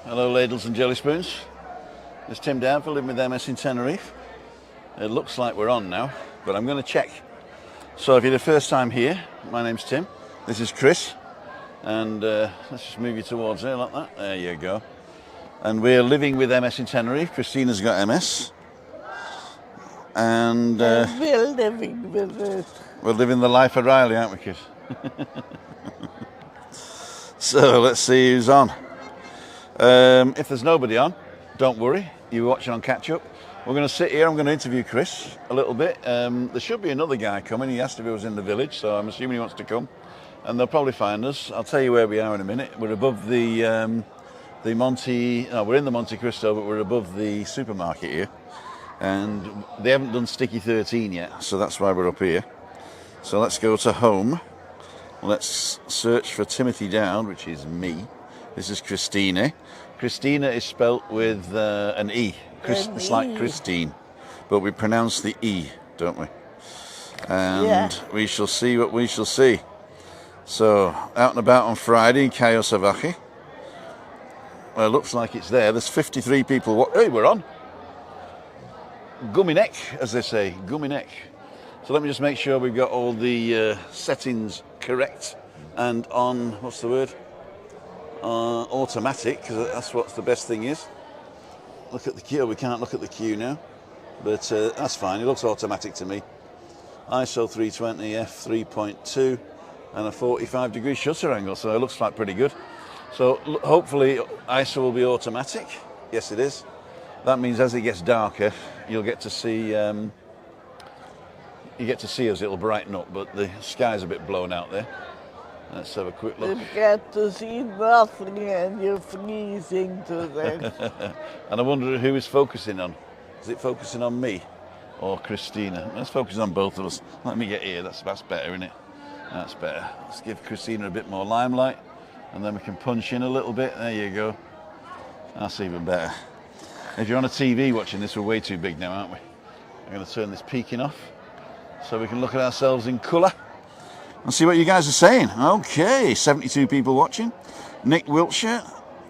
Hello, ladles and jelly spoons. It's Tim Downfield, living with MS in Tenerife. It looks like we're on now, but I'm going to check. So if you're the first time here, my name's Tim. This is Chris. And let's just move you towards there like that. There you go. And we're living with MS in Tenerife. Christina's got MS. And we're living with it. We're living the life of Riley, aren't we, kids? So let's see who's on. If there's nobody on, don't worry. You're watching on catch up. We're going to sit here. I'm going to interview Chris a little bit. There should be another guy coming. He asked if he was in the village, so I'm assuming he wants to come. And they'll probably find us. I'll tell you where we are in a minute. We're above the Monte. No, we're in the Monte Cristo, but we're above the supermarket here. And they haven't done Sticky 13 yet, so that's why we're up here. So let's go to home. Let's search for Timothy Dowd, which is me. This is Christina. Christina is spelt with an E. It's like Christine, but we pronounce the E, don't we? And we shall see what we shall see. So, out and about on Friday in Cayo Salvaje. Well, it looks like it's there. There's 53 people. Hey, we're on. Gummy neck, as they say. Gummy neck. So let me just make sure we've got all the settings correct and on, what's the word? Automatic, because that's what the best thing is. Look at the queue. We can't look at the queue now, but that's fine. It looks automatic to me. ISO 320, f3.2, and a 45-degree shutter angle, so it looks like pretty good. So hopefully ISO will be automatic. Yes, it is. That means as it gets darker, you'll get to see. You get to see us. It'll brighten up, but the sky's a bit blown out there. Let's have a quick look. You get to see nothing and you're freezing to death. And I wonder who is focusing on. Is it focusing on me or Christina? Let's focus on both of us. Let me get here. That's better, isn't it? That's better. Let's give Christina a bit more limelight, and then we can punch in a little bit. There you go. That's even better. If you're on a TV watching this, we're way too big now, aren't we? I'm going to turn this peaking off so we can look at ourselves in colour. And see what you guys are saying. Okay, 72 people watching. Nick Wiltshire.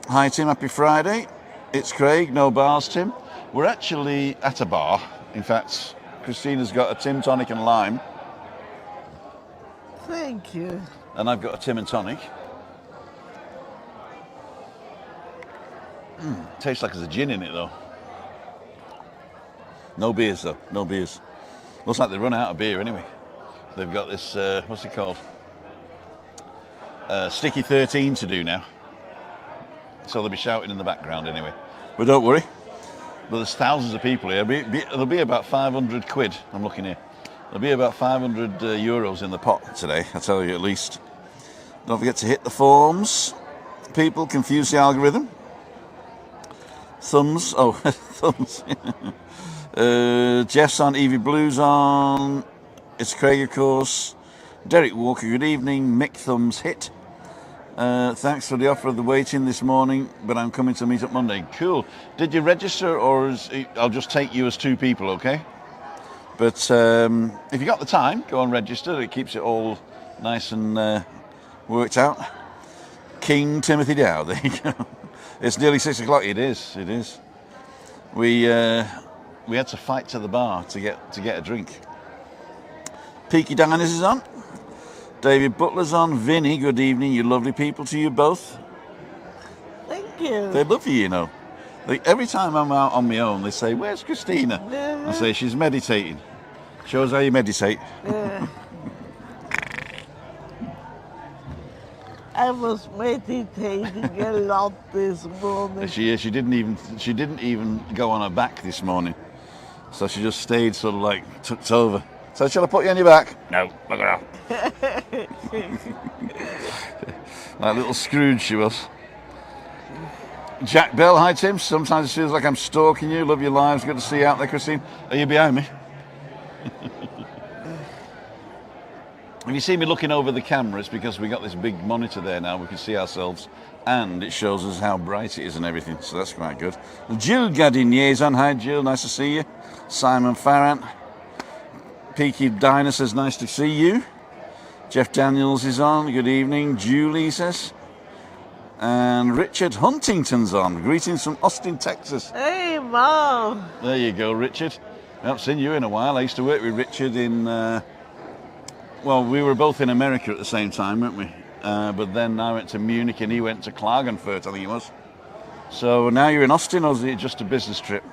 Hi Tim, happy Friday. It's Craig, no bars Tim. We're actually at a bar. In fact, Christina's got a Tim tonic and lime. Thank you. And I've got a Tim and tonic. Tastes like there's a gin in it though. No beers though, no beers. Looks like they've run out of beer anyway. They've got this, what's it called? Sticky 13 to do now. So they'll be shouting in the background anyway. But don't worry. But there's thousands of people here. There'll be about 500 quid, I'm looking here. There'll be about 500 euros in the pot today, I tell you at least. Don't forget to hit the forms. People confuse the algorithm. Thumbs, oh, thumbs. Jeff's on, Evie Blue's on. It's Craig, of course. Derek Walker, good evening. Mick Thumbs hit. Thanks for the offer of the waiting this morning, but I'm coming to meet up Monday. Cool. Did you register, or I'll just take you as two people, okay? But if you got the time, go and register. It keeps it all nice and worked out. King Timothy Dow, there you go. It's nearly 6 o'clock. It is. It is. We had to fight to the bar to get a drink. Peaky Diners is on. David Butler's on. Vinny, good evening, you lovely people, to you both. Thank you. They love you, you know. Every time I'm out on my own, they say, where's Christina? I say, she's meditating. Shows how you meditate. I was meditating a lot this morning. She didn't even go on her back this morning. So she just stayed sort of like tucked over. So shall I put you on your back? No, look at her. Like little Scrooge she was. Jack Bell, hi Tim. Sometimes it feels like I'm stalking you. Love your lives. Good to see you out there, Christine. Are you behind me? If you see me looking over the camera, it's because we got this big monitor there now. We can see ourselves, and it shows us how bright it is and everything. So that's quite good. Jill Gadinier's on. Hi Jill, nice to see you. Simon Farrant. Peaky Diner says, nice to see you. Jeff Daniels is on. Good evening. Julie says. And Richard Huntington's on. Greetings from Austin, Texas. Hey, Mom. There you go, Richard. I haven't seen you in a while. I used to work with Richard in... well, we were both in America at the same time, weren't we? But then I went to Munich and he went to Klagenfurt, I think it was. So now you're in Austin, or is it just a business trip?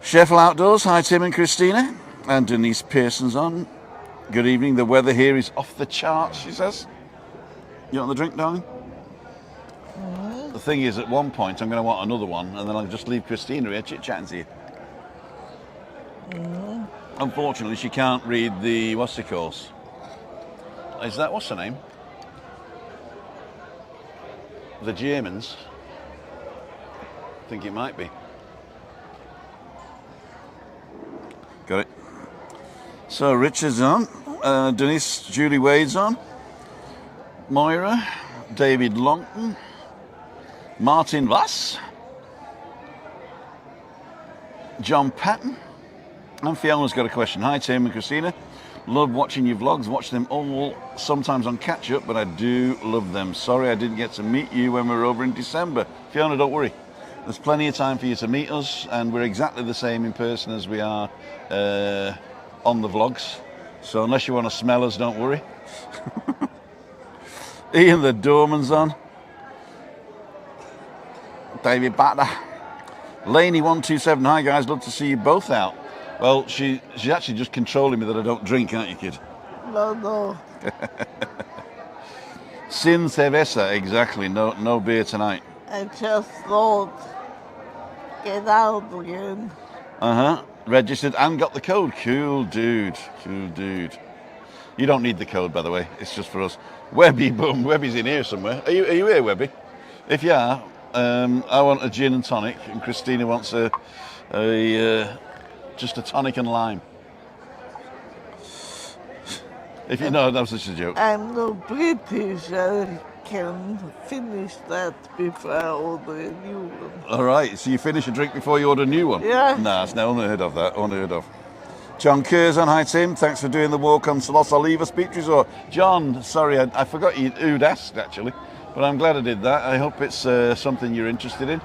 Sheffield Outdoors, hi Tim and Christina. And Denise Pearson's on. Good evening. The weather here is off the charts, she says. You want the drink, darling? The thing is, at one point, I'm going to want another one, and then I'll just leave Christina here chit-chatting to you. Unfortunately, she can't read the, what's it called? What's her name? The Germans. I think it might be. Got it. So Richard's on. Denise, Julie Wade's on. Moira, David Longton, Martin Voss, John Patton, and Fiona's got a question. Hi Tim and Christina. Love watching your vlogs. Watch them all sometimes on catch up, but I do love them. Sorry I didn't get to meet you when we were over in December. Fiona, don't worry. There's plenty of time for you to meet us, and we're exactly the same in person as we are on the vlogs. So unless you want to smell us, don't worry. Ian the Doorman's on. David Batter. Laney127. Hi guys, love to see you both out. Well, she's actually just controlling me that I don't drink, aren't you, kid? No. Sin cerveza, exactly. No beer tonight. I just thought, get out again. Registered and got the code. Cool dude. You don't need the code, by the way. It's just for us. Webby, boom. Webby's in here somewhere. Are you here, Webby? If you are, I want a gin and tonic, and Christina wants just a tonic and lime. If you know, that was just a joke. I'm not British. I can finish that before I order a new one. All right, so you finish a drink before you order a new one? Yeah. Nah, it's never unheard of that. Unheard of. John Kerr's on. Hi Tim, thanks for doing the walk on Los Olivos Beach Resort. John, sorry, I forgot who'd asked actually, but I'm glad I did that. I hope it's something you're interested in.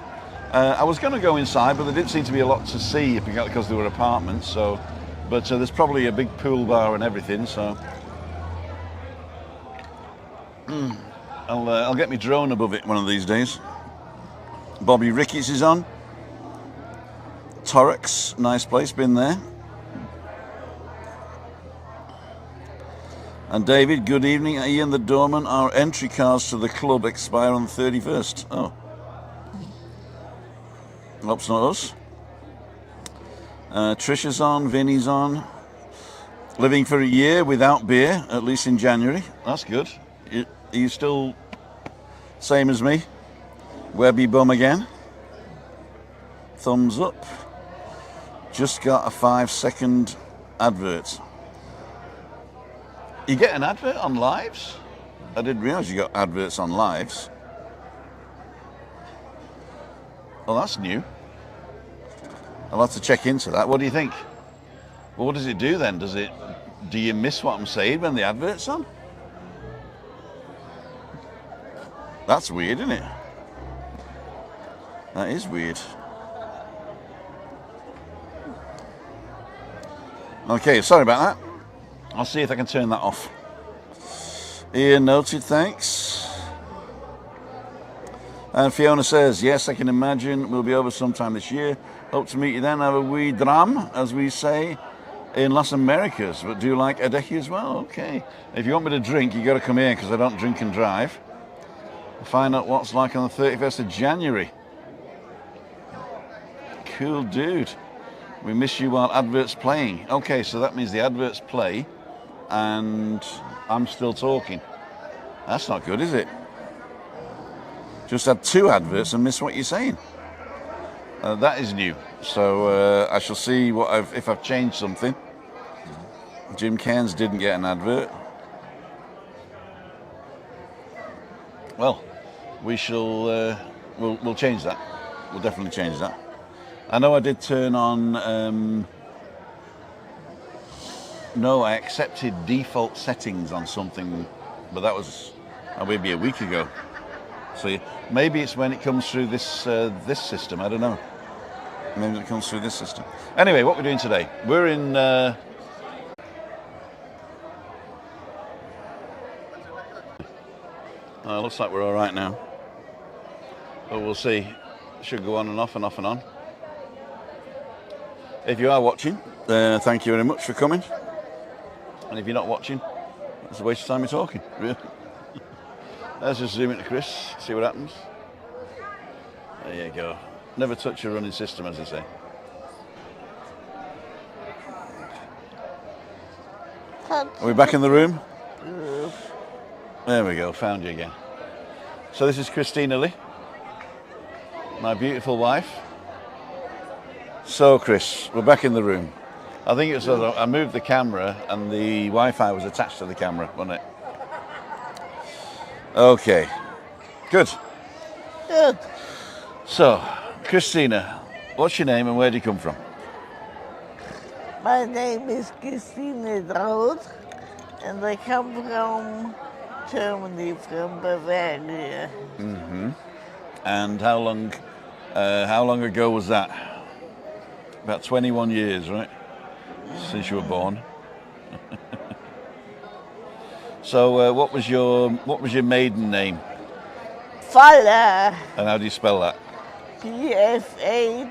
I was going to go inside, but there didn't seem to be a lot to see because there were apartments. So, but there's probably a big pool bar and everything. So, I'll get my drone above it one of these days. Bobby Ricketts is on. Torrex, nice place, been there. And David, good evening. Ian the Doorman, our entry cards to the club expire on the 31st. Oh. Hope's not us. Trisha's on, Vinny's on. Living for a year without beer, at least in January. That's good. Are you still same as me? Webby bum again. Thumbs up. Just got a 5-second advert. You get an advert on lives? I didn't realise you got adverts on lives. Well, that's new. I'll have to check into that. What do you think? Well, what does it do then? Do you miss what I'm saying when the advert's on? That's weird, isn't it? That is weird. Okay, sorry about that. I'll see if I can turn that off. Ian noted, thanks. And Fiona says, yes, I can imagine we'll be over sometime this year. Hope to meet you then. Have a wee dram, as we say, in Las Americas. But do you like Adeki as well? Okay. If you want me to drink, you got to come here because I don't drink and drive. Find out what's like on the 31st of January. Cool dude. We miss you while adverts playing. Okay, so that means the adverts play and I'm still talking. That's not good, is it? Just had 2 adverts and miss what you're saying. That is new. So I shall see if I've changed something. Jim Cairns didn't get an advert. Well, we shall. We'll change that. We'll definitely change that. I know I did turn on. No, I accepted default settings on something, but that was or maybe a week ago. So maybe it's when it comes through this this system. I don't know. Maybe it comes through this system. Anyway, what we're doing today? We're in. Looks like we're all right now. But we'll see. Should go on and off and off and on. If you are watching, thank you very much for coming. And if you're not watching, it's a waste of time of talking, really. Let's just zoom into Chris, see what happens. There you go. Never touch a running system, as they say. Are we back in the room? There we go, found you again. So this is Christina Lee, my beautiful wife. So Chris, we're back in the room. I think it was I moved the camera and the Wi-Fi was attached to the camera, wasn't it? Okay, good. Good. So, Christina, what's your name and where do you come from? My name is Christina Rood, and I come from Germany, from Bavaria. Mm-hmm. And how long ago was that? About 21 years, right? Since you were born. So, what was your maiden name? Faller. And how do you spell that? P-F-A-L-L-E-R.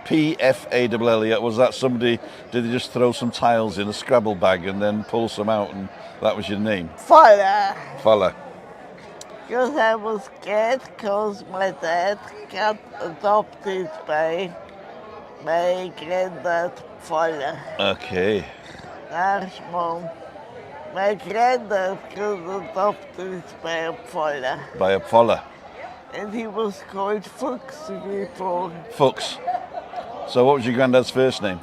P-F-A-L-L-E-R. Was that somebody? Did they just throw some tiles in a Scrabble bag and then pull some out, and that was your name? Faller. Faller. Because I was scared, because my dad got adopted by my granddad Faller. Okay. Naast mom. My granddad got adopted by a Faller. By a Faller. And he was called Fuchs before. Fuchs. So what was your granddad's first name?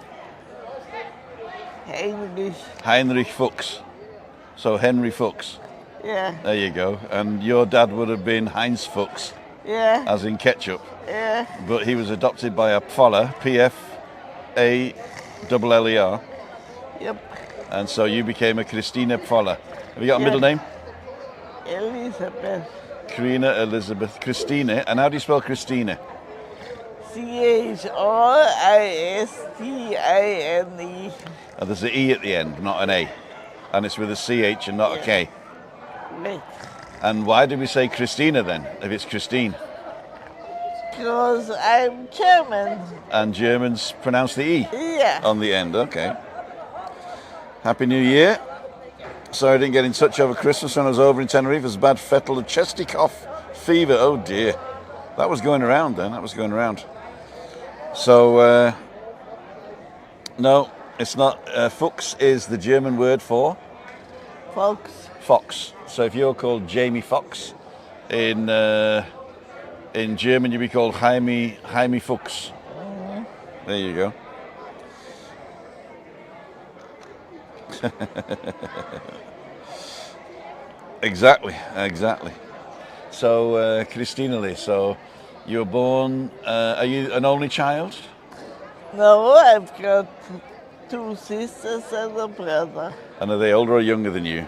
Heinrich. Heinrich Fuchs. So Henry Fuchs. Yeah. There you go. And your dad would have been Heinz Fuchs. Yeah. As in ketchup. Yeah. But he was adopted by a Pfaller, P-F-A-L-L-E-R. Yep. And so you became a Christina Pfaller. Have you got a middle name? Elizabeth. Karina Elizabeth Christina. And how do you spell Christina? C-H-R-I-S-T-I-N-E. Oh, there's an E at the end, not an A. And it's with a C-H and not a K. Right. And why did we say Christina then, if it's Christine? Because I'm German. And Germans pronounce the E Yeah. on the end, okay. Happy New Year. Sorry I didn't get in touch over Christmas when I was over in Tenerife. It was bad fettle and chesty cough, fever, oh dear. That was going around then, that was going around. So, no, it's not. Fuchs is the German word for? Fox. Fox. So if you're called Jamie Fox, in German you'd be called Jaime Fuchs. Mm-hmm. There you go. Exactly. So, Christina Lee, so you were born, are you an only child? No, I've got two sisters and a brother. And are they older or younger than you?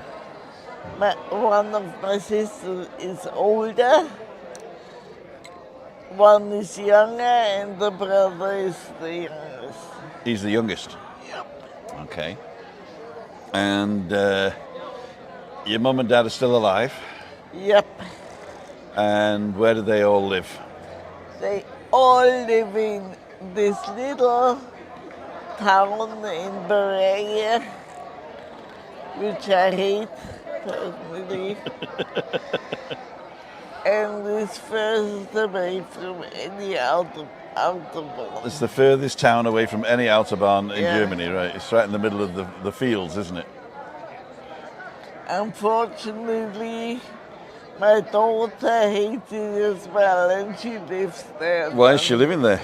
One of my sisters is older, one is younger, and the brother is the youngest. He's the youngest? Yep. Okay. And your mum and dad are still alive? Yep. And where do they all live? They all live in this little town in Bavaria, which I hate personally. And it's furthest away from any autobahn. It's the furthest town away from any autobahn in Yeah. Germany, right? It's right in the middle of the fields, isn't it? Unfortunately, my daughter hates it as well, and she lives there. Why is she living there?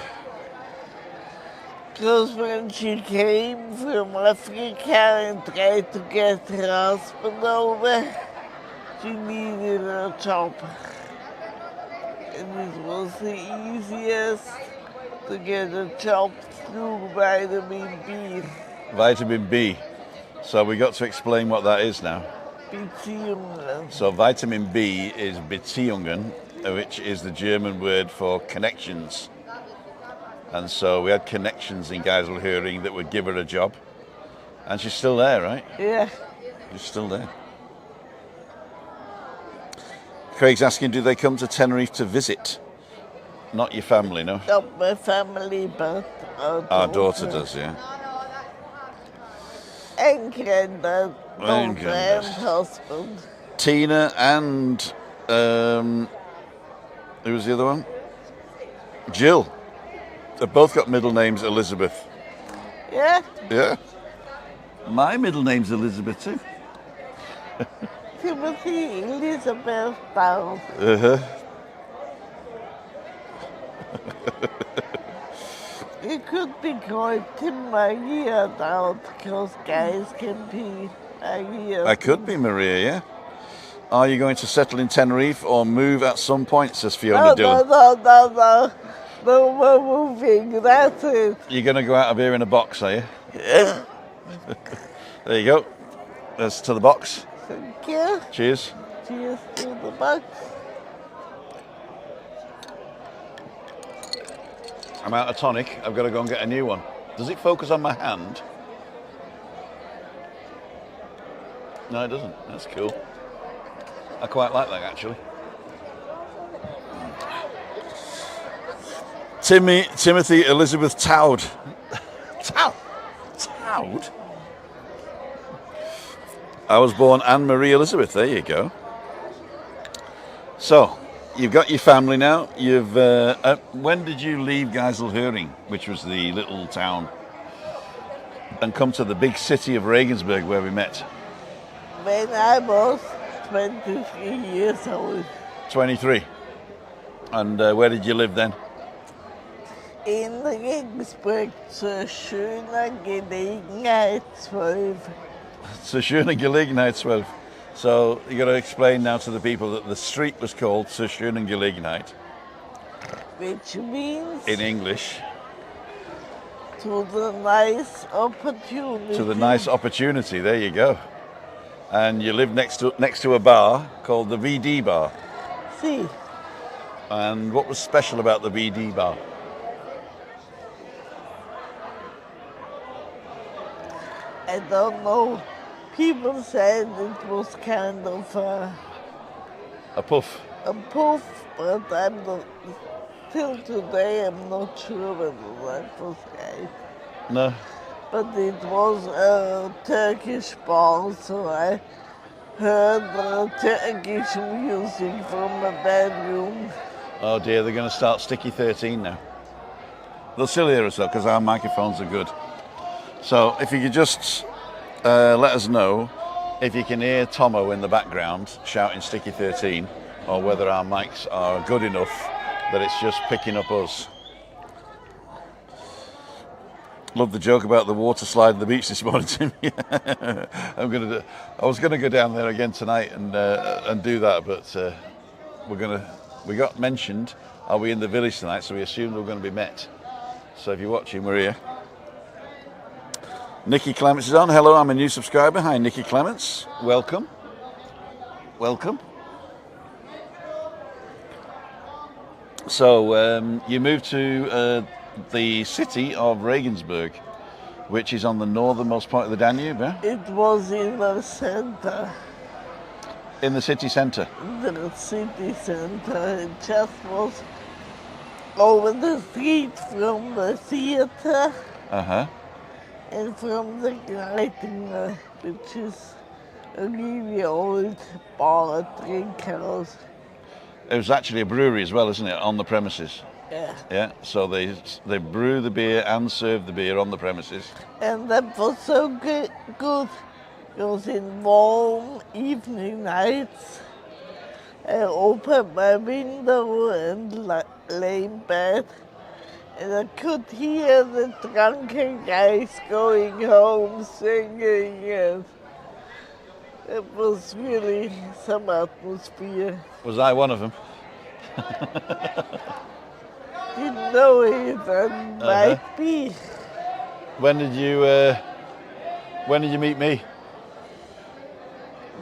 Because when she came from Africa and tried to get her husband over, she needed a job. And it was the easiest to get a job through vitamin B. Vitamin B. So we got to explain what that is now. Beziehungen. So vitamin B is Beziehungen, which is the German word for connections. And so we had connections in Geiselhöring that would give her a job. And she's still there, right? Yeah. She's still there. Craig's asking, do they come to Tenerife to visit? Not your family, no? Not my family, but Our daughter does, yeah. And granddad, And daughter granddad. and husband. Tina and who was the other one? Jill. They've both got middle names Elizabeth. Yeah. Yeah. My middle name's Elizabeth too. Timothy Elizabeth Dowd. Uh-huh. It could be called Tim Maria Dowd because guys can be Maria. I could be Maria, yeah. Are you going to settle in Tenerife or move at some point, says Fiona Dillon. No. No more moving, that's it. You're going to go out of here in a box, are you? Yeah. There you go. There's to the box. Thank you. Cheers. Cheers to the box. I'm out of tonic. I've got to go and get a new one. Does it focus on my hand? No, it doesn't. That's cool. I quite like that, actually. Timothy Elizabeth Towd. Towd? I was born Anne-Marie Elizabeth. There you go. So, you've got your family now. You've. When did you leave Geiselhöring, which was the little town, and come to the big city of Regensburg where we met? When I was 23 years old. 23. And where did you live then? In Regensburg zur schöner Gelegenheit 12. Zur schöne Gelegenheit 12. So you got to explain now to the people that the street was called Zur schönen Gelegenheit. Which means In English, to the nice opportunity. to the nice opportunity. There you go. And you lived next to a bar called the VD Bar. See, And what was special about the VD Bar? I don't know. People said it was kind of A puff. a poof, but I'm not. Till today, I'm not sure whether that was right. No. But it was a Turkish bar, so I heard Turkish music from a bedroom. Oh dear, they're going to start Sticky 13 now. They'll still hear us though, because our microphones are good. So if you could just let us know if you can hear Tomo in the background shouting Sticky 13, or whether our mics are good enough that it's just picking up us. Love the joke about the water slide on the beach this morning, Tim. I was gonna go down there again tonight and do that, but we got mentioned. Are we in the village tonight? So we assumed we were going to be met. So if you're watching, we're here. Nikki Clements is on. Hello, I'm a new subscriber. Hi, Nikki Clements. Welcome. Welcome. So you moved to the city of Regensburg, which is on the northernmost point of the Danube, yeah? It was in the center, In the city centre. the city center. It just was over the street from the theater Uh-huh. and from the Greitinger, which is a really old bar, drink house. It was actually a brewery as well, isn't it, on the premises? Yeah. Yeah, so they brew the beer and serve the beer on the premises. And that was so good. Because in warm evening nights, I opened my window and lay in bed, and I could hear the drunken guys going home singing, and it was really some atmosphere. Was I one of them? Didn't know it, and might be. When did you meet me?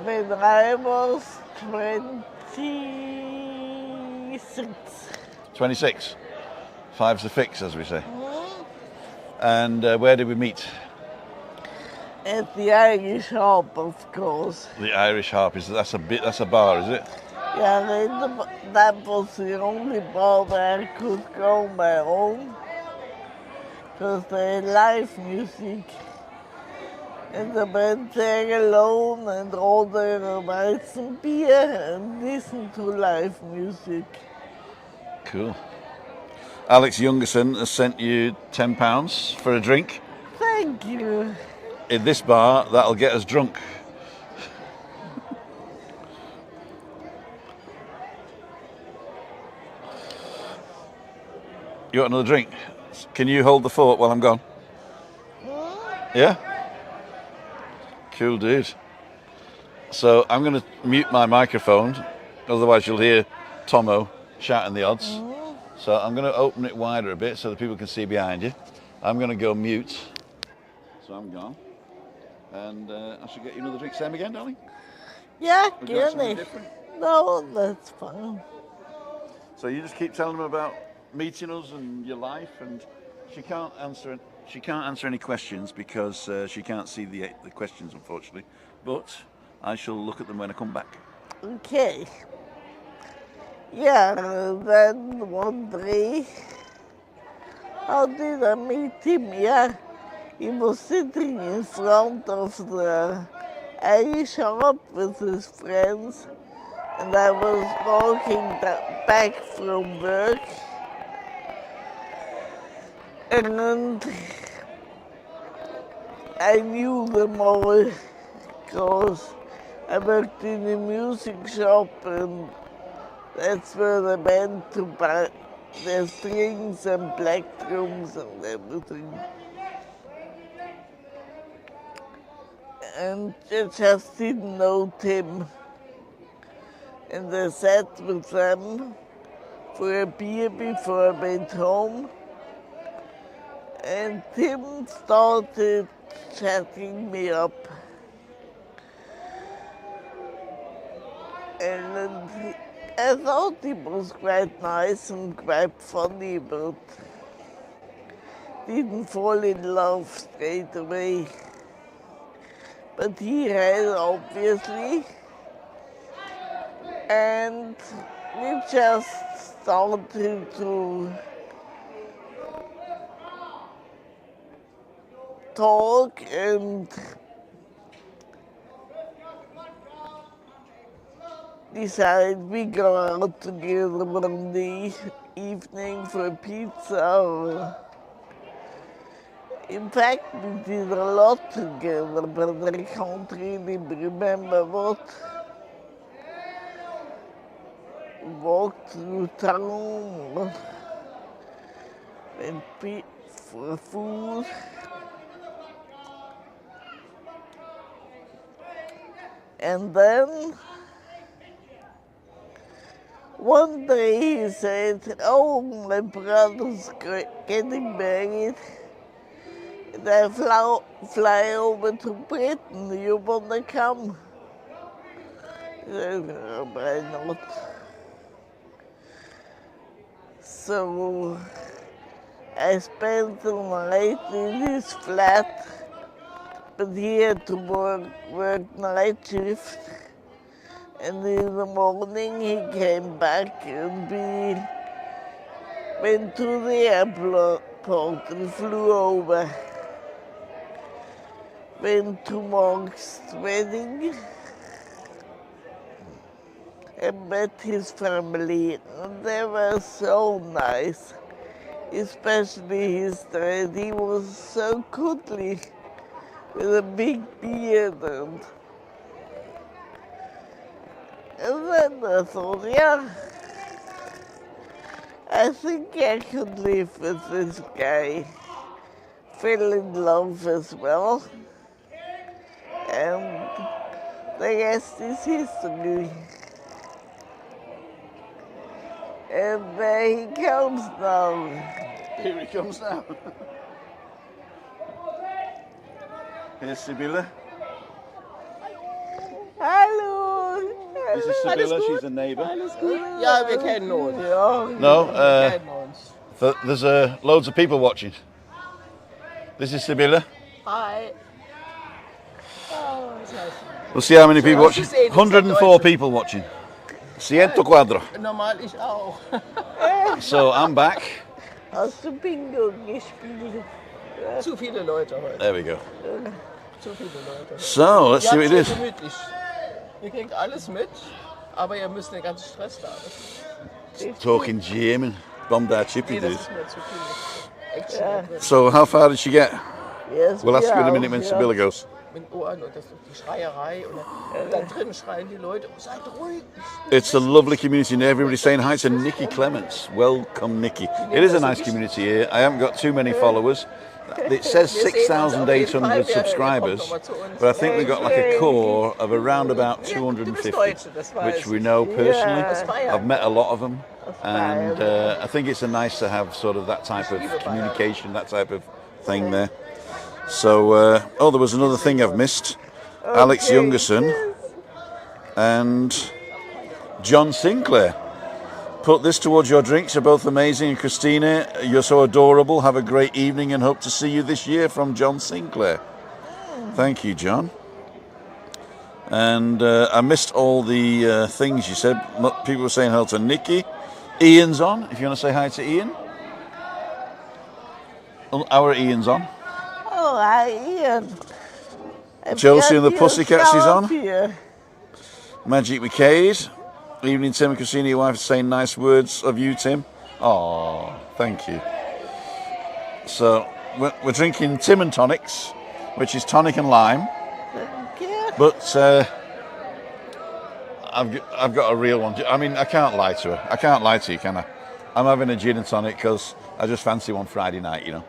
when I was 26. 26. Five's the fix, as we say. And where did we meet? At the Irish Hop, of course. The Irish Harp. That's a bar, is it? Yeah, that was the only bar where I could go on my own. Because they had live music. And I went there alone and ordered a Weizen beer and listened to live music. Cool. Alex Youngerson has sent you £10 for a drink. Thank you. In this bar, that'll get us drunk. You want another drink? Can you hold the fort while I'm gone? Yeah? Cool, dude. So I'm going to mute my microphone, otherwise you'll hear Tomo shouting the odds. So I'm going to open it wider a bit so that people can see behind you. I'm going to go mute. So I'm gone. And I should get you another drink. Same again, darling? Yeah, Would you like something Guinea. different? No, that's fine. So you just keep telling them about meeting us and your life, and she can't answer any questions because she can't see the questions, unfortunately. But I shall look at them when I come back. Okay. Yeah, then one day, how did I meet him? Yeah, he was sitting in front of the Irish Hop with his friends, and I was walking back from work, and I knew them all because I worked in a music shop, and that's where they went to buy their strings and black drums and everything. And I just didn't know Tim. And I sat with them for a beer before I went home. And Tim started chatting me up. And I thought he was quite nice and quite funny, but didn't fall in love straight away. But he had, obviously. And we just started to talk and decide we go out together one day evening for pizza. In fact, we did a lot together, but I can't really remember what. We walked through town, went for food. And then one day he said, "Oh, my brother's getting married, and I fly over to Britain. You wanna come?" I said, "Why not?" So I spent the night in his flat, but he had to work night shift. And in the morning he came back and we went to the airport and flew over. Went to Mark's wedding and met his family, and they were so nice, especially his dad. He was so cuddly with a big beard, and then I thought, yeah, I think I could live with this guy. Fell in love as well, and the rest is history. And there he comes now. Here he comes now. Here's Sibylla. Hello. This is Sibylla, she's a neighbour. Ja, wir kennen uns. No, Wir kennen uns. there's loads of people watching. This is Sibylla. Hi. Oh, das heißt. We'll see how many people hast du watching. gesehen, 104 people watching. 104. Normal ich auch. So I'm back. Hast du Bingo gespielt? Zu viele Leute heute. There we go. Zu viele Leute. So let's see what it Ihr is. habt gemütlich. Ihr kriegt alles mit, aber ihr müsst den ganzen Stress da. Talking German. Bombed our chippy Nee, das dude. ist mir zu viel Action. So how far did she get? Yes, We'll ask you in a ja, minute when ja. Sibylla goes. Mit Ohren und das die Schreierei und dann drin schreien die Leute, seid ruhig. It's a lovely community and everybody's saying hi to Nikki Clements. Welcome, Nikki. It is a nice community here. I haven't got too many followers. It says 6,800 subscribers, but I think we've got like a core of around about 250, which we know personally. I've met a lot of them, and I think it's nice to have sort of that type of communication, that type of thing there. So, oh, there was another thing I've missed. Alex Youngerson and John Sinclair. Put this towards your drinks. You're both amazing. And Christina, you're so adorable. Have a great evening and hope to see you this year from John Sinclair. Thank you, John. And I missed all the things you said. People were saying hello to Nikki. Ian's on. If you want to say hi to Ian. Our Ian's on. Oh, hi, Ian. Chelsea and the Pussycats is on. Here. Magic McCade. Evening, Tim and Christina, your wife is saying nice words of you, Tim. Oh, thank you. So, we're drinking Tim and Tonics, which is tonic and lime. Thank you. But I've got a real one. I mean, I can't lie to her. I can't lie to you, can I? I'm having a gin and tonic because I just fancy one Friday night, you know.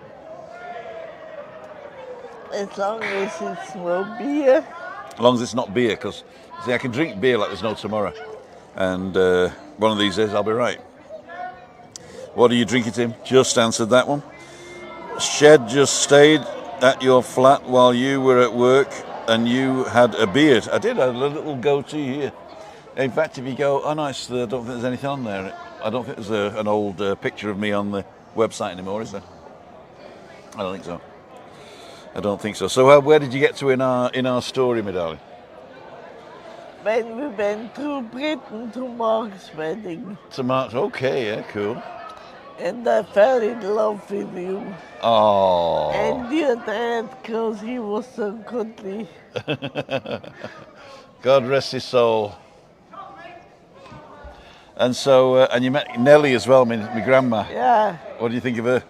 As long as it's no beer. As long as it's not beer, because, see, I can drink beer like there's no tomorrow. And one of these days I'll be right. What are you drinking, Tim? Just answered that one. Shed just stayed at your flat while you were at work and you had a beard. I did. I had a little goatee here. In fact, if you go, oh no, I don't think there's anything on there. I don't think there's an old picture of me on the website anymore, is there? I don't think so. I don't think so. So where did you get to in our story, my darling? When we went to Britain to Mark's wedding. To Mark's, okay, yeah, cool. And I fell in love with you. Oh. And your dad, because he was so goodly. God rest his soul. And so, and you met Nellie as well, my grandma. Yeah, What do you think of her?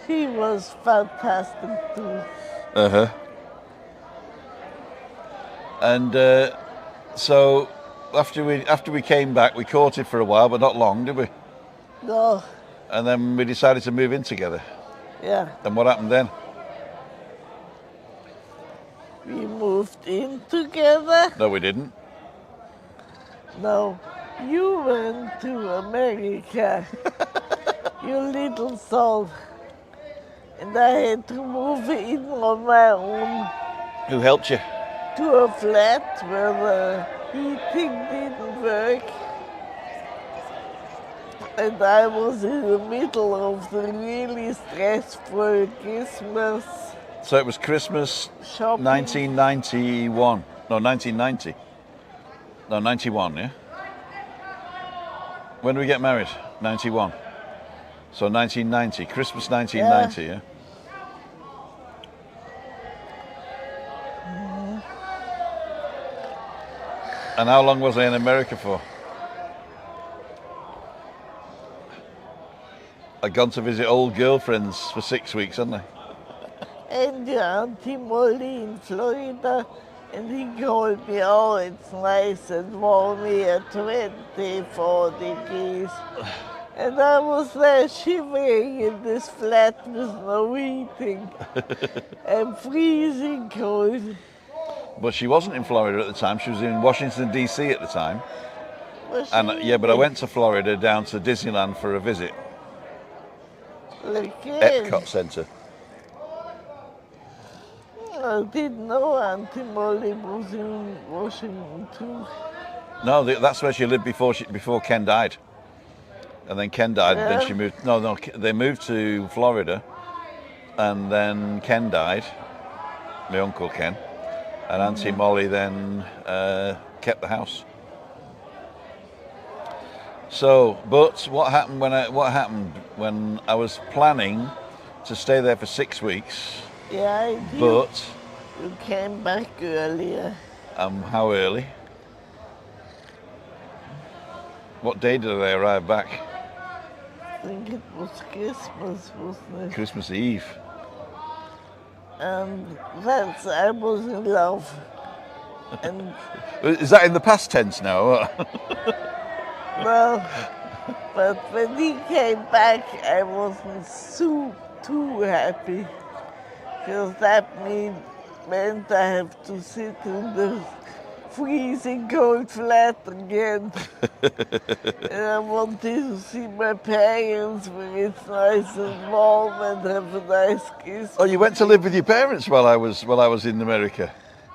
she was fantastic too. Uh-huh. And so after we came back, we courted for a while, but not long, did we? No, And then we decided to move in together. yeah, And what happened then? we moved in together. No, we didn't. No, you went to America, you little soul. And I had to move in on my own Who helped you? to a flat where the heating didn't work. And I was in the middle of the really stressful Christmas So it was Christmas shopping. 1991. No, 1990. No, 91, yeah? When did we get married? 91. So 1990, Christmas 1990, yeah? And how long was I in America for? I'd gone to visit old girlfriends for 6 weeks, hadn't I? And your Auntie Molly in Florida. And he called me, oh, it's nice and warm here, 24 degrees. And I was there shivering in this flat with no heating. And freezing cold. But she wasn't in Florida at the time. She was in Washington, D.C. at the time. Was And she yeah, but I went to Florida down to Disneyland for a visit. like Epcot Center. I didn't know Auntie Molly was in Washington too. No, that's where she lived before Ken died. And then Ken died, and then she moved. No, they moved to Florida, and then Ken died, my uncle Ken, and Auntie Molly then kept the house. So, but what happened when I was planning to stay there for 6 weeks? Yeah, I did. But You came back earlier. how early? What day did I arrive back? I think it was Christmas, wasn't it? Christmas Eve. And I was in love. And Is that in the past tense now? well, but when he came back, I wasn't too happy. Because that meant I have to sit in the freezing cold flat again. And I wanted to see my parents where it's nice and warm and have a nice kiss. Oh, you went to live with your parents while I was in America.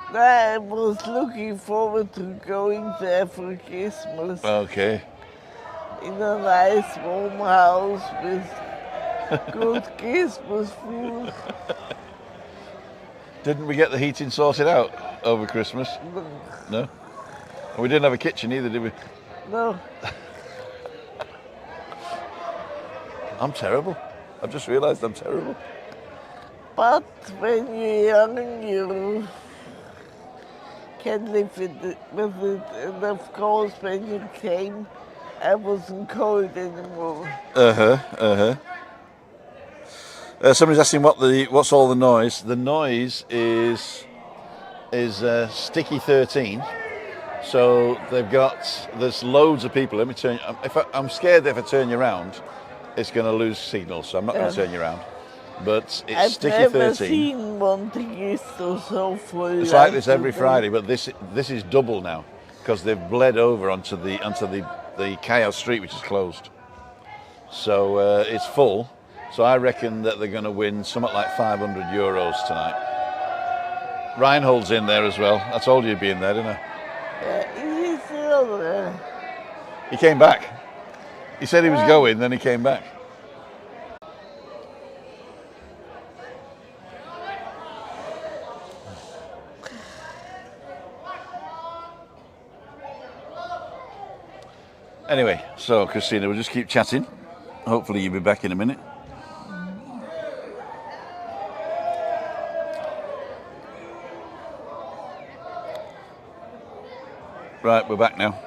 I was looking forward to going there for Christmas. Okay. In a nice warm house with good Christmas food. Didn't we get the heating sorted out over Christmas? No. And we didn't have a kitchen either, did we? No. I'm terrible. I've just realised I'm terrible. But when you're young, you can live with it. And of course, when you came, I wasn't cold anymore. Somebody's asking what's all the noise. The noise is Sticky 13. So there's loads of people. Let me turn. I'm scared that if I turn you around, it's going to lose signal. So I'm not going to turn you around. But it's I've Sticky never 13. seen Montecristo so full. It's like this every Friday, but this is double now because they've bled over onto the Callao Street, which is closed. So it's full. So I reckon that they're going to win something like €500 tonight. Reinhold's in there as well. I told you he'd be in there, didn't I? Is he still there? He came back. He said he was going, then he came back. Anyway, so Christina, we'll just keep chatting. Hopefully you'll be back in a minute. Right, we're back now.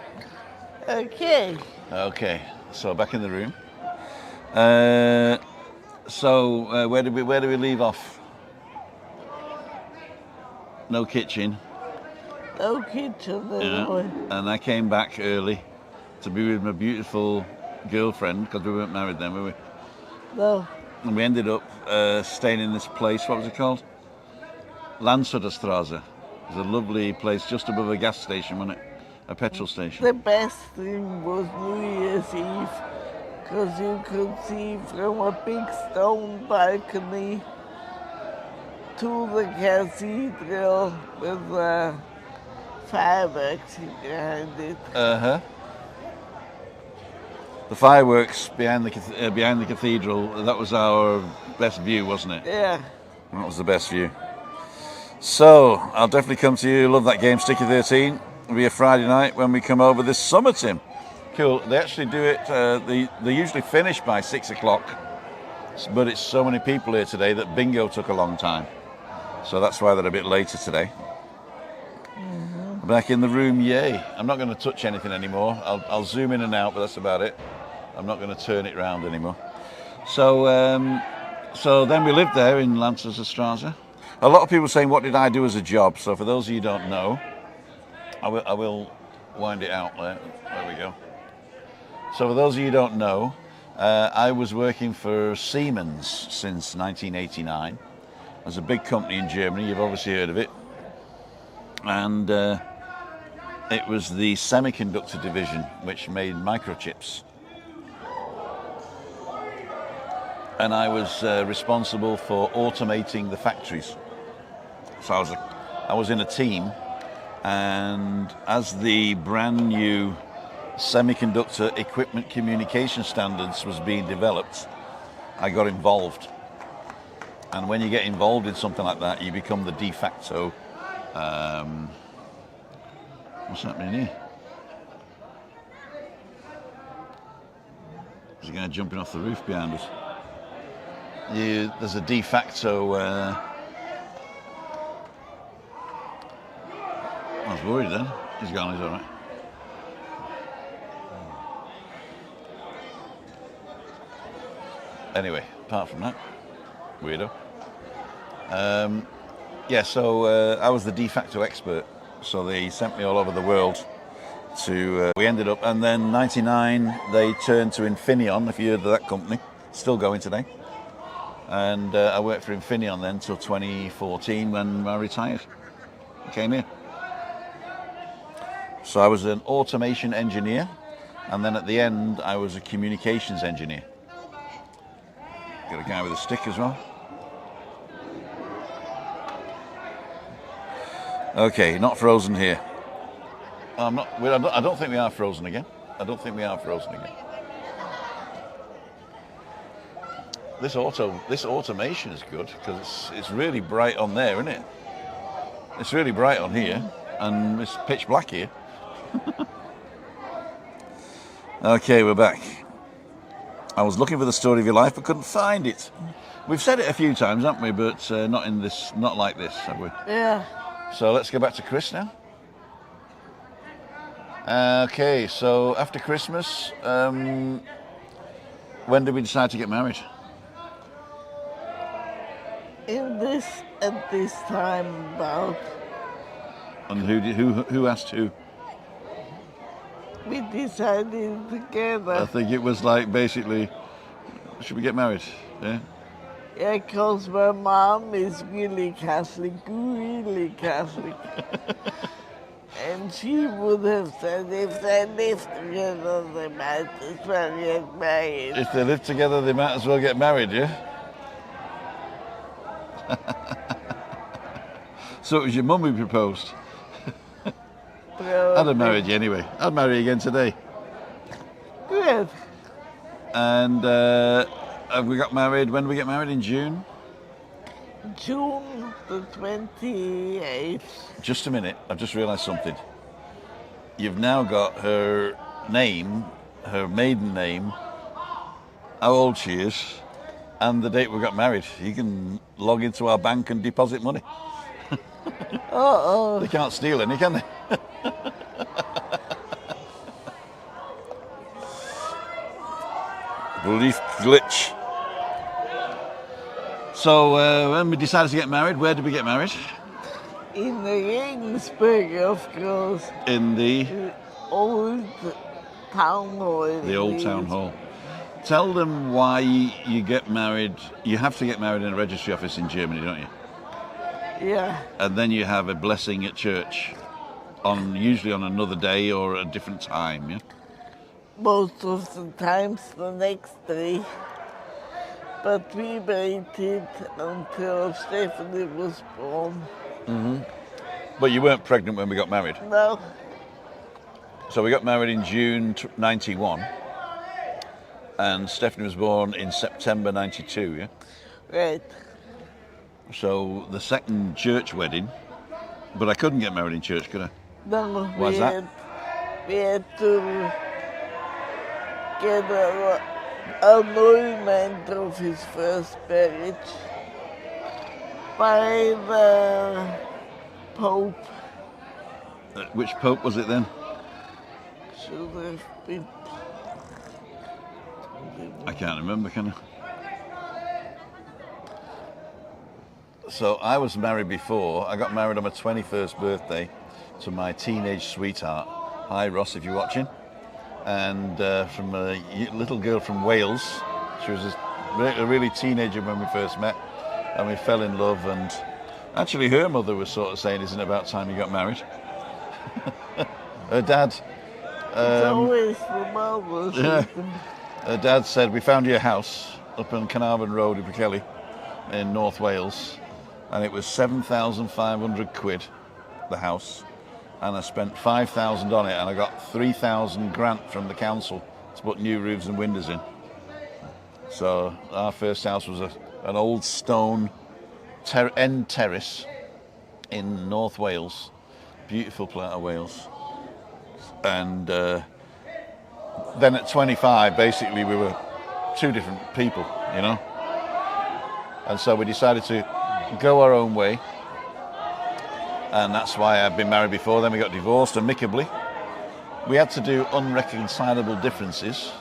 Okay. Okay, so back in the room. Where did we leave off? No kitchen. No kitchen anymore. And I came back early to be with my beautiful girlfriend because we weren't married then, were we? No. And we ended up staying in this place. What was it called? Landshutterstrasse. It was a lovely place just above a gas station, wasn't it? A petrol station. The best thing was New Year's Eve because you could see from a big stone balcony to the cathedral with fireworks behind it. The fireworks behind the cathedral, that was our best view, wasn't it? Yeah. That was the best view. So, I'll definitely come to you. Love that game, Sticky 13. It'll be a Friday night when we come over this summer, Tim. Cool. They actually do it, they usually finish by 6 o'clock, but it's so many people here today that bingo took a long time. So that's why they're a bit later today. Back in the room, yay. I'm not going to touch anything anymore. I'll zoom in and out, but that's about it. I'm not going to turn it round anymore. So then we lived there in Landshutterstrasse. A lot of people saying, what did I do as a job? So for those of you who don't know, I will wind it out there. There we go. So for those of you who don't know, I was working for Siemens since 1989. There's a big company in Germany. You've obviously heard of it. And it was the semiconductor division which made microchips. And I was responsible for automating the factories. So I was in a team, And as the brand new semiconductor equipment communication standards was being developed, I got involved. And when you get involved in something like that, you become the de facto. What's happening here? There's a guy jumping off the roof behind us. There's a de facto. I was worried then. He's gone, he's all right. Anyway, apart from that, weirdo. So I was the de facto expert. So they sent me all over the world to, we ended up, and then 99, they turned to Infineon, if you heard of that company, still going today. And I worked for Infineon then till 2014 when I retired. I came here. So I was an automation engineer, and then at the end, I was a communications engineer. Got a guy with a stick as well. Okay, not frozen here. I don't think we are frozen again. This automation is good because it's really bright on there, isn't it? It's really bright on here, and it's pitch black here. Okay, we're back. I was looking for the story of your life, but couldn't find it. We've said it a few times, haven't we? But not like this, have we? Yeah. So let's go back to Chris now. Okay, so after Christmas, when did we decide to get married? At this time about. And who asked who? We decided together. I think it was like basically, should we get married? Yeah. Yeah, because my mom is really Catholic. And she would have said if they live together, they might as well get married. If they live together, they might as well get married, yeah? So it was your mum who proposed? I'd have married you anyway. I'd marry you again today. Good. And we got married, when did we get married? In June? June the 28th. Just a minute, I've just realised something. You've now got her name, her maiden name, how old she is, and the date we got married. You can log into our bank and deposit money. Uh-oh. They can't steal any, can they? Belief glitch. So when we decided to get married, where did we get married? In the Regensburg, of course. In the old town hall. The old town hall. Tell them why you get married. You have to get married in a registry office in Germany, don't you? Yeah. And then you have a blessing at church, usually on another day or a different time, yeah? Most of the times the next day. But we waited until Stephanie was born. Mm-hmm. But you weren't pregnant when we got married? No. So we got married in June 91, and Stephanie was born in September 92, yeah? Right. So the second church wedding, but I couldn't get married in church, could I? No, Why's that? We had to get an annulment of his first marriage by the Pope. Which Pope was it then? Should have been. I can't remember, can I? So I was married before. I got married on my 21st birthday to my teenage sweetheart. Hi Ross, if you're watching. And from a little girl from Wales. She was a really teenager when we first met, and we fell in love. And actually her mother was sort of saying, isn't it about time you got married? Her dad... it's always the mother. Yeah. Her dad said, we found your house up on Carnarvon Road in Pwllheli in North Wales, and it was 7,500 quid, the house, and I spent 5,000 on it, and I got 3,000 grant from the council to put new roofs and windows in. So our first house was an old stone end terrace in North Wales, beautiful part of Wales. And then at 25, basically we were two different people, you know. And so we decided to go our own way. And that's why I'd been married before. Then we got divorced amicably. We had to do unreconcilable differences,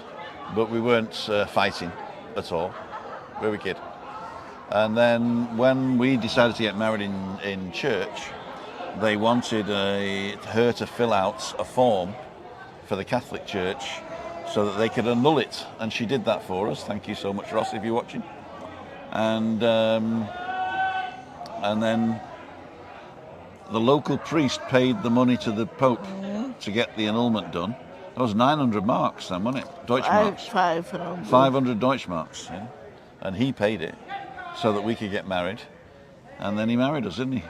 but we weren't fighting at all. We were kid. And then when we decided to get married in church, they wanted her to fill out a form for the Catholic Church so that they could annul it. And she did that for us. Thank you so much, Ross, if you're watching. And then the local priest paid the money to the Pope to get the annulment done. That was 900 marks then, wasn't it? Deutschmarks. 500. 500 Deutschmarks. Yeah? And he paid it so that we could get married. And then he married us, didn't he?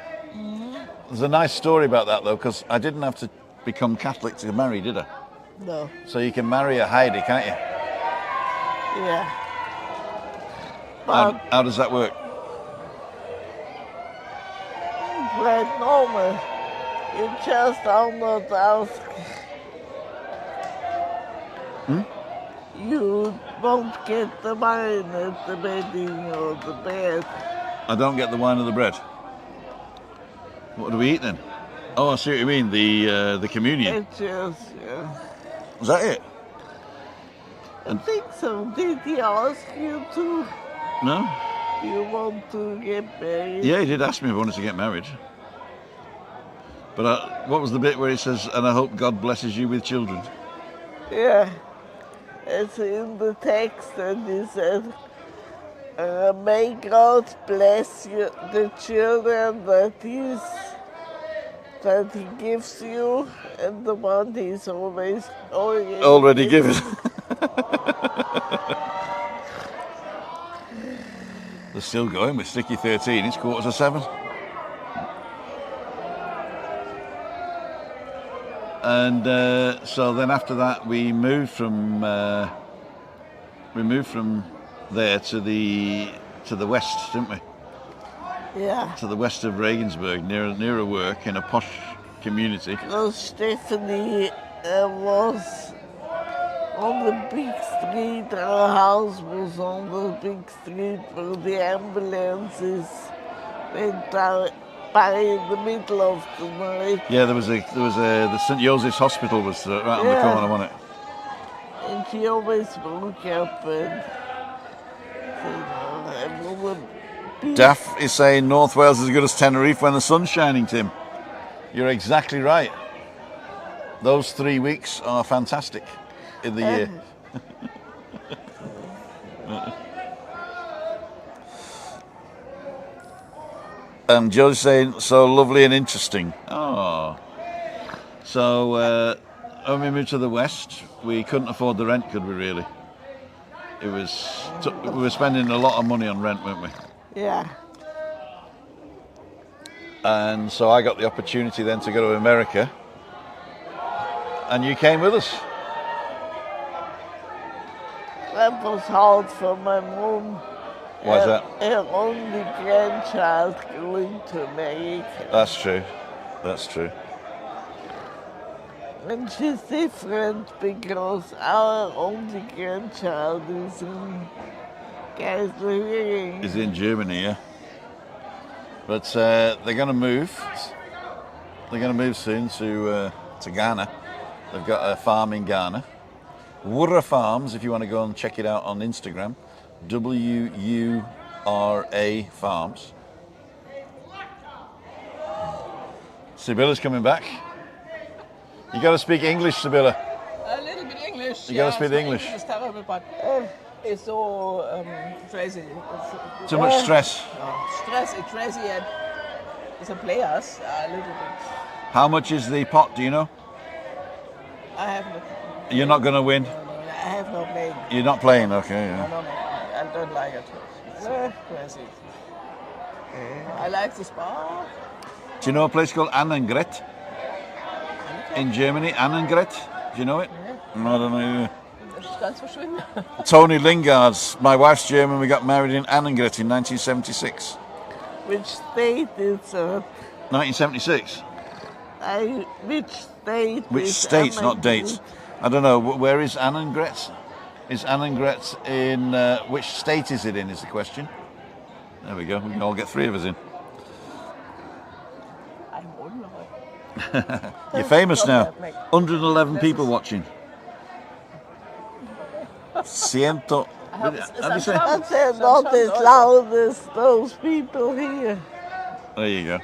There's a nice story about that, though, because I didn't have to become Catholic to marry, did I? No. So you can marry a Heidi, can't you? Yeah. But How does that work? like normal, you just don't not ask. You won't get the wine at the wedding or the bed. I don't get the wine or the bread. What do we eat then? Oh, I see what you mean. The communion. It's just, yeah. Is that it? I think so. Did he ask you to? No? Do you want to get married? Yeah, he did ask me if I wanted to get married. But what was the bit where he says, "And I hope God blesses you with children"? Yeah. It's in the text, and he said, "May God bless you, the children that He gives you, and the one He's already given." They're still going with Sticky 13. It's 7:15. And so then after that we moved from there to the west, didn't we? Yeah. To the west of Regensburg, nearer work in a posh community. Because Stephanie was on the big street. Our house was on the big street where the ambulances went out by in the middle of the night. Yeah, there was the St. Joseph's Hospital was right on the corner, wasn't it? And she always woke up and said, Daff is saying North Wales is as good as Tenerife when the sun's shining, Tim. You're exactly right. Those 3 weeks are fantastic in the year. Joe's saying, so lovely and interesting. Oh. So, when we moved to the west, we couldn't afford the rent, could we really? We were spending a lot of money on rent, weren't we? Yeah. And so I got the opportunity then to go to America. And you came with us. That was hard for my mom. Why is that? Her only grandchild going to America. That's true. That's true. And she's different because our only grandchild is in Kaiserslautern. Is in Germany, yeah. But they're going to move. They're going to move soon to Ghana. They've got a farm in Ghana. Wurra Farms, if you want to go and check it out on Instagram. WURA Farms. Sibylla's coming back. You got to speak English, Sibylla. A little bit English. You got to speak English. It's terrible, but it's so crazy. Too much stress. Stress is crazy, and the players are a little bit. How much is the pot? Do you know? I have no. You're not going to win. No, I have no playing. You're not playing, okay? Yeah. No, I don't like it. It's so crazy. I like the spa. Do you know a place called Annengret? in Germany, Annengret. Do you know it? I don't know. Das ist ganz verschwunden. Tony Lingard's. My wife's German. We got married in Annengret in 1976. Which state is it? 1976. Which state? Which is states, not Annengret? dates. I don't know. Where is Annengret? Is Annengret in... which state is it in, is the question. There we go. We can all get 3 of us in. I'm wonderful. You're famous now. 111 people watching. Ciento... How do you say? But they're not as loud as those people here. There you go.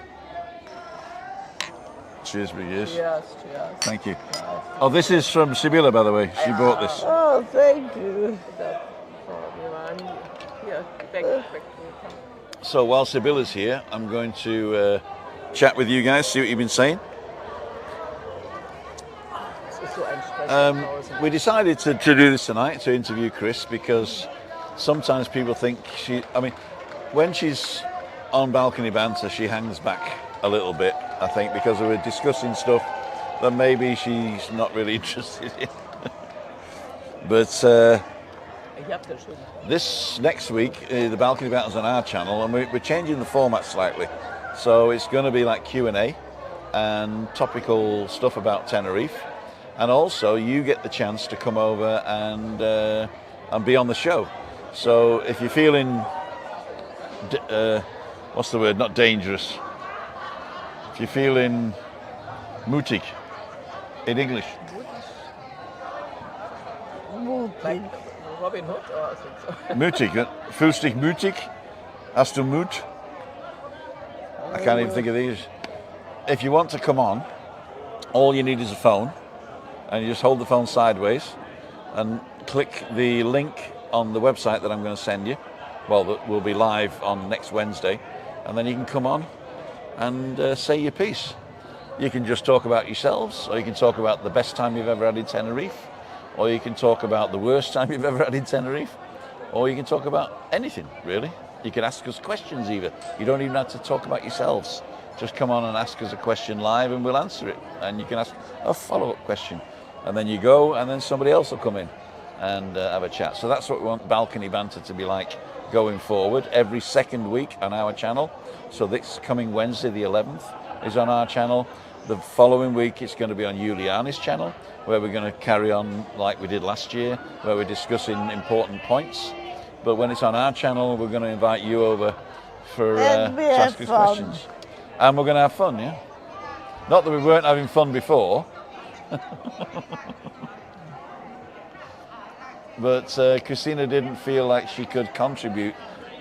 Cheers, Brigitte. Cheers, cheers. Thank you. Oh, this is from Sibylla, by the way. She bought this. Oh, thank you. Wir waren hier weg. So while Sibylla's here, I'm going to chat with you guys, see what you've been saying. Es ist so ein Stress. We decided to do this tonight, to interview Chris, because sometimes people think when she's on Balcony Banter, she hangs back a little bit, I think, because we're discussing stuff that maybe she's not really interested in. But Ich hab das schon. this next week, the Balcony Banter's on our channel, and we're changing the format slightly. So it's going to be like Q&A and topical stuff about Tenerife. And also, you get the chance to come over and be on the show. So if you're feeling, what's the word? Not dangerous. If you're feeling mutig in English. Like Robin Hood or something. Mutig. Fühlst dich mutig? Hast du Mut? I can't even think of these. If you want to come on, all you need is a phone. And you just hold the phone sideways and click the link on the website that I'm going to send you. Well, that will be live on next Wednesday. And then you can come on and say your piece. You can just talk about yourselves, or you can talk about the best time you've ever had in Tenerife, or you can talk about the worst time you've ever had in Tenerife, or you can talk about anything, really. You can ask us questions either. You don't even have to talk about yourselves. Just come on and ask us a question live and we'll answer it. And you can ask a follow-up question. And then you go, and then somebody else will come in and have a chat. So that's what we want Balcony Banter to be like going forward, every second week on our channel. So this coming Wednesday, the 11th, is on our channel. The following week, it's going to be on Juliana's channel, where we're going to carry on like we did last year, where we're discussing important points. But when it's on our channel, we're going to invite you over for to ask us questions. And we're going to have fun, yeah? Not that we weren't having fun before. But Christina didn't feel like she could contribute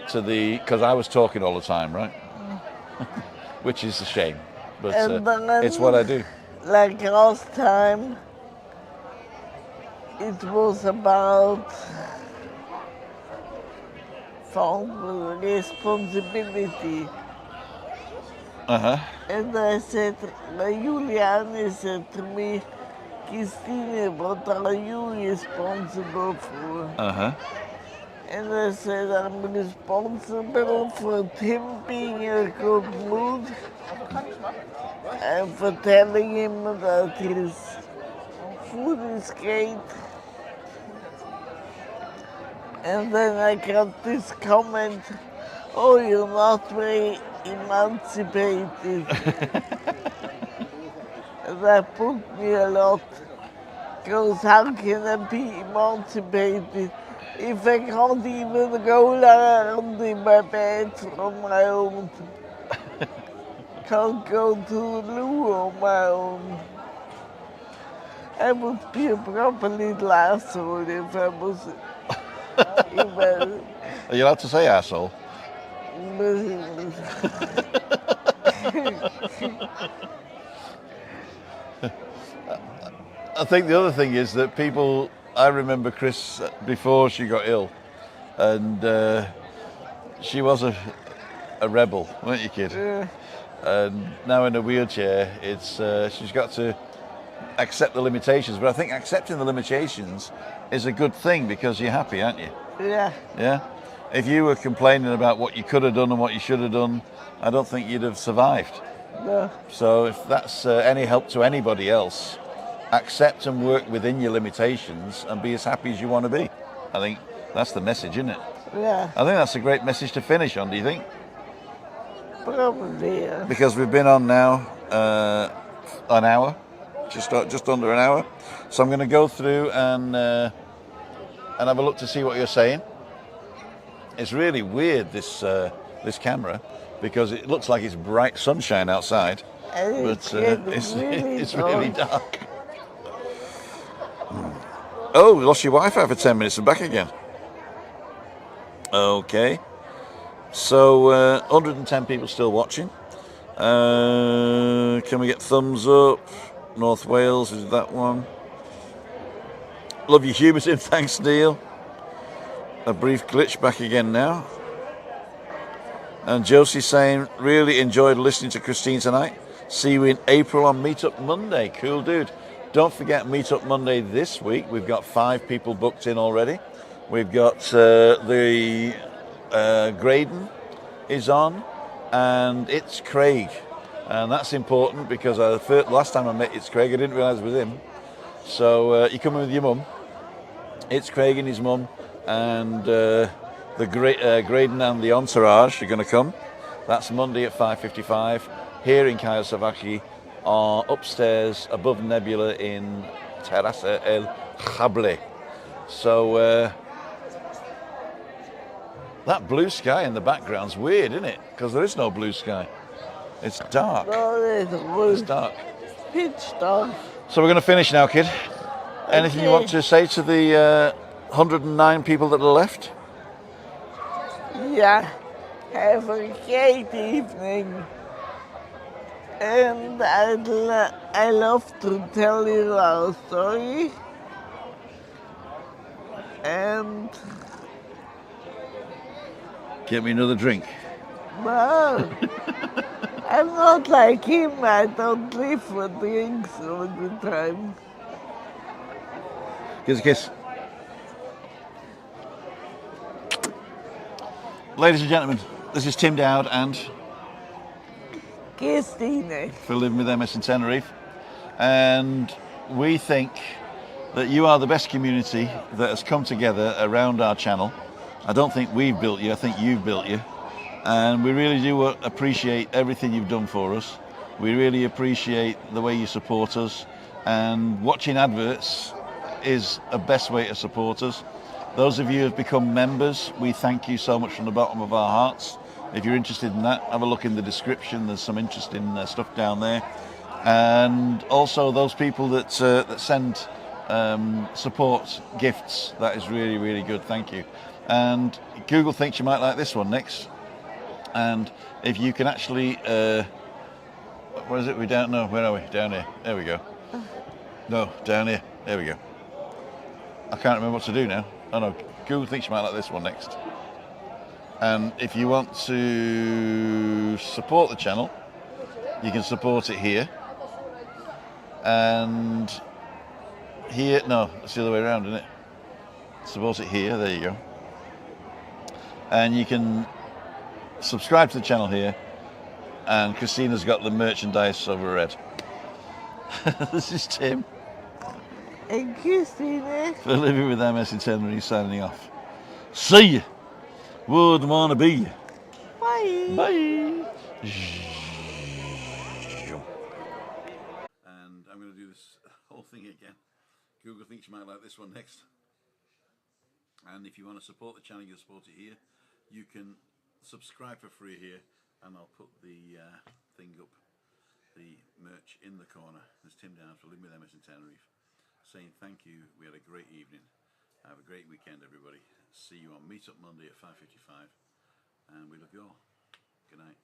to because I was talking all the time, right? Which is a shame, but it's what I do. Like last time, it was about family responsibility. And I said, Juliana said to me, Christina, what are you responsible for? And I said, I'm responsible for Tim being in a good mood and for telling him that his food is great. And then I got this comment, oh, you're not very emancipated. And that put me a lot, because how can I be emancipated if I can't even roll around in my bed on my own? Can't go to the loo on my own. I would be a proper little asshole if I was... Are you allowed to say asshole? I think the other thing is that I remember Chris before she got ill, and she was a rebel, weren't you, kid? Yeah. And now in a wheelchair, she's got to accept the limitations. But I think accepting the limitations is a good thing, because you're happy, aren't you? Yeah. Yeah? If you were complaining about what you could have done and what you should have done, I don't think you'd have survived. No. So if that's any help to anybody else, accept and work within your limitations and be as happy as you want to be. I think that's the message, isn't it? Yeah. I think that's a great message to finish on, do you think? Probably. Yeah. Because we've been on now an hour, just under an hour. So I'm going to go through and have a look to see what you're saying. It's really weird, this camera, because it looks like it's bright sunshine outside, but it's really dark. Oh, we lost your Wi-Fi for 10 minutes and back again. Okay. So 110 people still watching. Can we get thumbs up? North Wales is that one. Love your humour, Tim. Thanks, Neil. A brief glitch, back again now. And Josie saying, really enjoyed listening to Christine tonight. See you in April on Meetup Monday. Cool, dude. Don't forget Meetup Monday this week. We've got 5 people booked in already. We've got the Graydon is on, and it's Craig. And that's important because last time I met It's Craig, I didn't realise it was him. So you're coming with your mum. It's Craig and his mum, and the Graydon and the entourage are going to come. That's Monday at 5:55 here in Kayosavaki, upstairs above Nebula in Terrassa El Jable. So that blue sky in the background's weird, isn't it? Because there is no blue sky. It's dark. No, It's dark. Pitch dark. So we're going to finish now, kid. Anything you want to say to the 109 people that are left? Yeah. Have a great evening. And I love to tell you our story. And Get me another drink. no, I'm not like him. I don't live for drinks all the time. Give us a kiss. Ladies and gentlemen, this is Tim Dowd and Christina. for Living with MS in Tenerife. And we think that you are the best community that has come together around our channel. I don't think we've built you, I think you've built you. And we really do appreciate everything you've done for us. We really appreciate the way you support us. And watching adverts is the best way to support us. Those of you who have become members, we thank you so much from the bottom of our hearts. If you're interested in that, have a look in the description. There's some interesting stuff down there. And also those people that send support gifts, that is really, really good. Thank you. And Google thinks you might like this one next. And if you can actually, what is it? We don't know. Where are we? Down here. There we go. No, down here. There we go. I can't remember what to do now. Oh no, Google thinks you might like this one next. And if you want to support the channel, you can support it here. And here, no, it's the other way around, isn't it? Support it here, there you go. And you can subscribe to the channel here. And Christina's got the merchandise over her head. This is Tim. And Christina. For Living with MS in Tenerife, signing off. See ya. Would wanna be ya. Bye. Bye. And I'm going to do this whole thing again. Google thinks you might like this one next. And if you want to support the channel, you can support it here. You can subscribe for free here, and I'll put the thing up, the merch in the corner. There's Tim Down for Living with MS in Tenerife, saying thank you. We had a great evening. Have a great weekend, everybody. See you on Meetup Monday at 5:55, and we love you all. Good night.